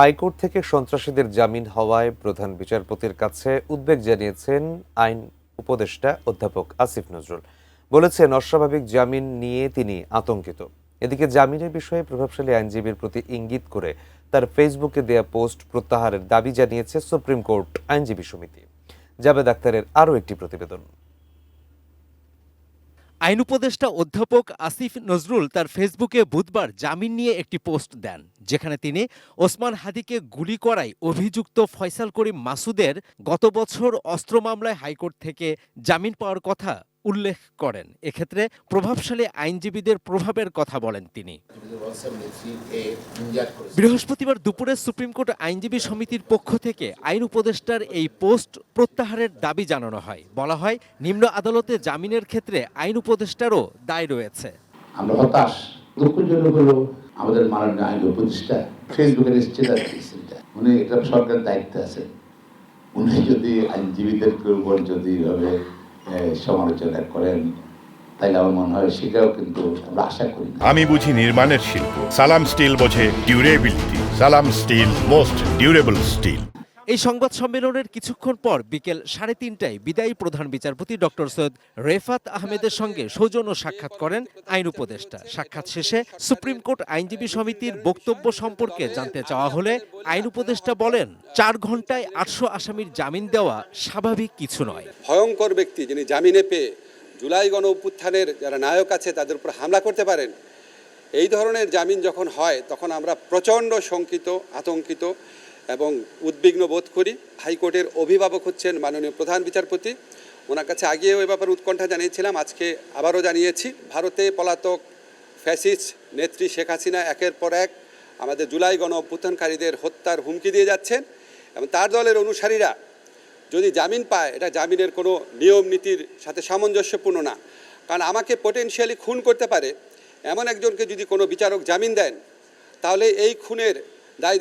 High court থেকে সন্ত্রাসীদের জামিন হওয়ায় প্রধান বিচারপতির কাছে উদ্বেগ জানিয়েছেন আইন উপদেষ্টা অধ্যাপক আসিফ নজরুল। বলেছেন, অস্বাভাবিক জামিন নিয়ে তিনি আতঙ্কিত। এদিকে জামিনের বিষয়ে প্রভাবশালী আইনজীবীর প্রতি ইঙ্গিত করে তার ফেসবুকে দেয়া পোস্ট প্রত্যাহারের দাবি জানিয়েছে সুপ্রিম কোর্ট আইনজীবী সমিতি। জাবেদ আক্তারের আরও একটি প্রতিবেদন। আইন উপদেষ্টা অধ্যাপক আসিফ নজরুল তার ফেসবুকে বুধবার জামিন নিয়ে একটি পোস্ট দেন, যেখানে তিনি ওসমান হাদিকে গুলি করায় অভিযুক্ত ফয়সাল করিম মাসুদের গত বছর অস্ত্র মামলায় হাইকোর্ট থেকে জামিন পাওয়ার কথা উল্লেখ করেন। এক্ষেত্রে প্রভাবশালী আইনজীবীদের প্রভাবের কথা বলেন তিনি। বৃহস্পতিবার দুপুরে সুপ্রিম কোর্ট আইনজীবী সমিতির পক্ষ থেকে আইন উপদেষ্টার এই পোস্ট প্রত্যাহারের দাবি জানানো হয়। বলা হয়, নিম্ন আদালতে জামিনের ক্ষেত্রে আইন উপদেষ্টারও দায় রয়েছে। আমরা হতাশ, দুঃখজনক হলো আমাদের মাননীয় আইন উপদেষ্টা ফেসবুকের স্ট্যাটাস দিয়েছেন, উনি এটা সরকারের দায়িত্বে আছেন। উনি যদি আইনজীবীদের উপর যদি এভাবে সমালোচনা করেন, তাইলে আমার মনে হয় সেটাও কিন্তু আমরা আশা করি না। আমি বুঝি নির্মাণের শিল্প, সালাম স্টিল বোঝে ডিউরেবিলিটি। সালাম স্টিল, মোস্ট ডিউরেবল স্টিল। এই সংবাদ সম্মেলনের কিছুক্ষণ পর বিকেল 3:30টায় বিদায়ী প্রধান বিচারপতি ডক্টর সৈয়দ রেফাত আহমেদের সঙ্গে সৌজন্য সাক্ষাৎ করেন আইন উপদেষ্টা। সাক্ষাৎ শেষে সুপ্রিম কোর্ট আইনজীবী সমিতির বক্তব্য সম্পর্কে জানতে চাওয়া হলে আইন উপদেষ্টা বলেন, 4 ঘন্টায় 800 আসামির জামিন দেওয়া স্বাভাবিক কিছু নয়। ভয়ঙ্কর ব্যক্তি যিনি জামিনে পেয়ে জুলাই গণ অভ্যুত্থানের যারা নায়ক আছে তাদের উপর হামলা করতে পারেন, এই ধরনের জামিন যখন হয় তখন আমরা প্রচণ্ড শঙ্কিত, আতঙ্কিত এবং উদ্বিগ্ন বোধ করি। হাইকোর্টের অভিভাবক হচ্ছেন মাননীয় প্রধান বিচারপতি। ওনার কাছে আগেও এ ব্যাপারে উৎকণ্ঠা জানিয়েছিলাম, আজকে আবারও জানিয়েছি। ভারতে পলাতক ফ্যাসিস্ট নেত্রী শেখ হাসিনা একের পর এক আমাদের জুলাই গণ অভ্যুত্থানকারীদের হত্যার হুমকি দিয়ে যাচ্ছেন এবং তার দলের অনুসারীরা যদি জামিন পায়, এটা জামিনের কোনো নিয়ম নীতির সাথে সামঞ্জস্যপূর্ণ না। কারণ আমাকে পটেনশিয়ালি খুন করতে পারে এমন একজনকে যদি কোনো বিচারক জামিন দেন, তাহলে এই খুনের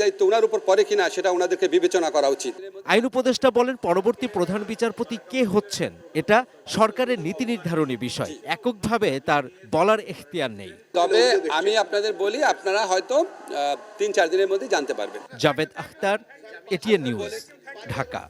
দায়িত্ব ওনার উপর পড়ে কিনা সেটা ওনাদেরকে বিবেচনা করা উচিত। আইন উপদেষ্টা বলেন, পরবর্তী প্রধান বিচারপতি কে হচ্ছেন এটা সরকারের নীতি নির্ধারণী বিষয়, এককভাবে তার বলার এখতিয়ার নেই। তবে আমি আপনাদের বলি, আপনারা হয়তো 3-4 দিনের মধ্যে জানতে পারবেন। Javed Akhtar, ATN News, Dhaka.